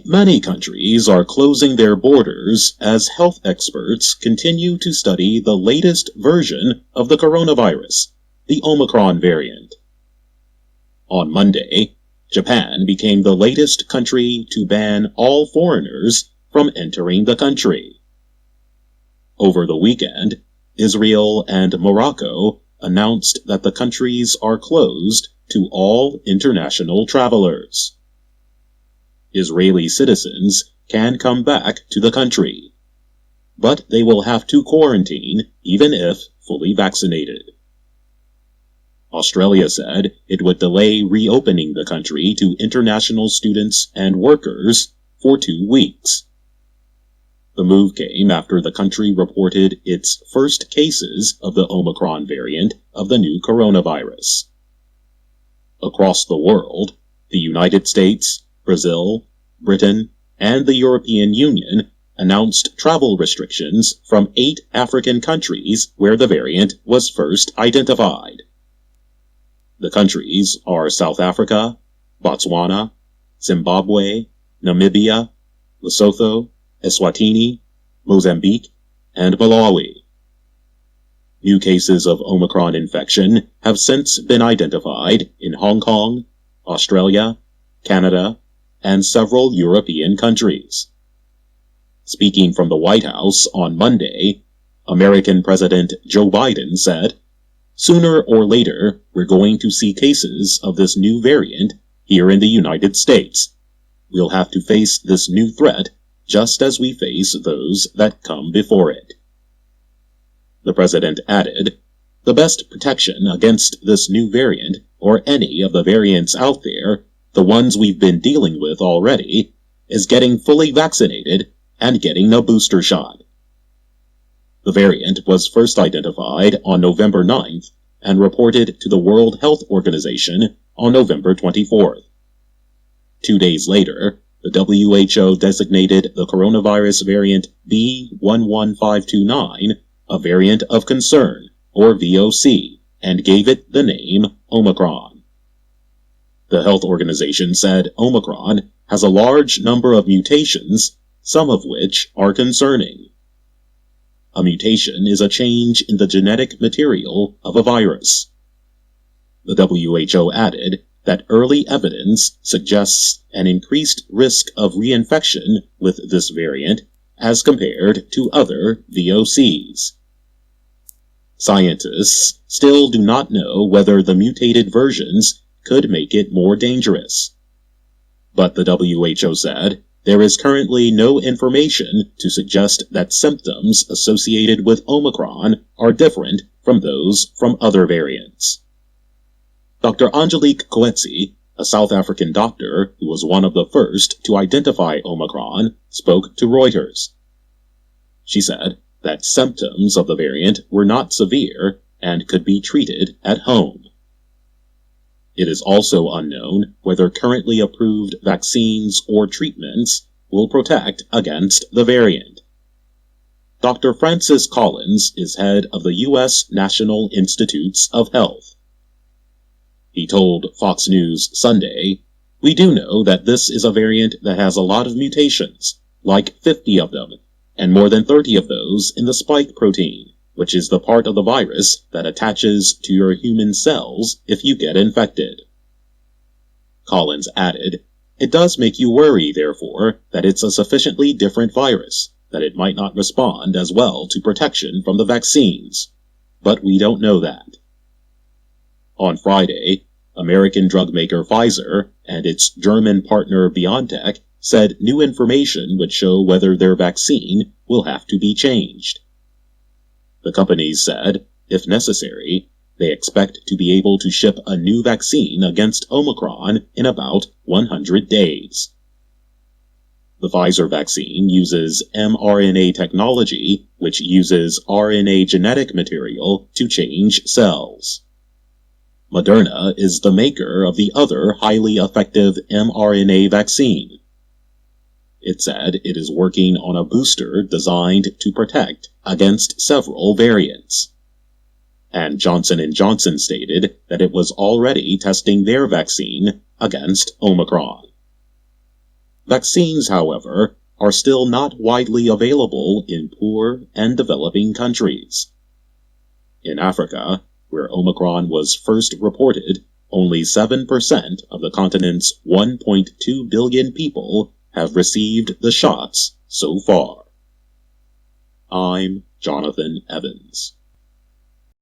Many countries are closing their borders as health experts continue to study the latest version of the coronavirus, the Omicron variant. On Monday, Japan became the latest country to ban all foreigners from entering the country. Over the weekend, Israel and Morocco announced that the countries are closed to all international travelers. Israeli citizens can come back to the country, but they will have to quarantine even if fully vaccinated. Australia said it would delay reopening the country to international students and workers for 2 weeks. The move came after the country reported its first cases of the Omicron variant of the new coronavirus. Across the world, the United States, Brazil, Britain, and the European Union announced travel restrictions from 8 African countries where the variant was first identified. The countries are South Africa, Botswana, Zimbabwe, Namibia, Lesotho, Eswatini, Mozambique, and Malawi. New cases of Omicron infection have since been identified in Hong Kong, Australia, Canada, and several European countries. Speaking from the White House on Monday, American President Joe Biden said, "Sooner or later, we're going to see cases of this new variant here in the United States. We'll have to face this new threat just as we face those that come before it." The president added, "The best protection against this new variant, or any of the variants out there, the ones we've been dealing with already, is getting fully vaccinated and getting a booster shot." The variant was first identified on November 9th and reported to the World Health Organization on November 24th. 2 days later, the WHO designated the coronavirus variant B11529 a variant of concern, or VOC, and gave it the name Omicron. The health organization said Omicron has a large number of mutations, some of which are concerning. A mutation is a change in the genetic material of a virus. The WHO added that early evidence suggests an increased risk of reinfection with this variant as compared to other VOCs. Scientists still do not know whether the mutated versions could make it more dangerous. But the WHO said there is currently no information to suggest that symptoms associated with Omicron are different from those from other variants. Dr. Angelique Coetzee, a South African doctor who was one of the first to identify Omicron, spoke to Reuters. She said that symptoms of the variant were not severe and could be treated at home. It is also unknown whether currently approved vaccines or treatments will protect against the variant. Dr. Francis Collins is head of the U.S. National Institutes of Health. He told Fox News Sunday, "We do know that this is a variant that has a lot of mutations, like 50 of them, and more than 30 of those in the spike protein, which is the part of the virus that attaches to your human cells if you get infected." Collins added, "It does make you worry, therefore, that it's a sufficiently different virus, that it might not respond as well to protection from the vaccines. But we don't know that." On Friday, American drug maker Pfizer and its German partner BioNTech said new information would show whether their vaccine will have to be changed. The companies said, if necessary, they expect to be able to ship a new vaccine against Omicron in about 100 days. The Pfizer vaccine uses mRNA technology, which uses RNA genetic material to change cells. Moderna is the maker of the other highly effective mRNA vaccine. It said it is working on a booster designed to protect against several variants. And Johnson & Johnson stated that it was already testing their vaccine against Omicron. Vaccines, however, are still not widely available in poor and developing countries. In Africa, where Omicron was first reported, only 7% of the continent's 1.2 billion people have received the shots so far. I'm Jonathan Evans.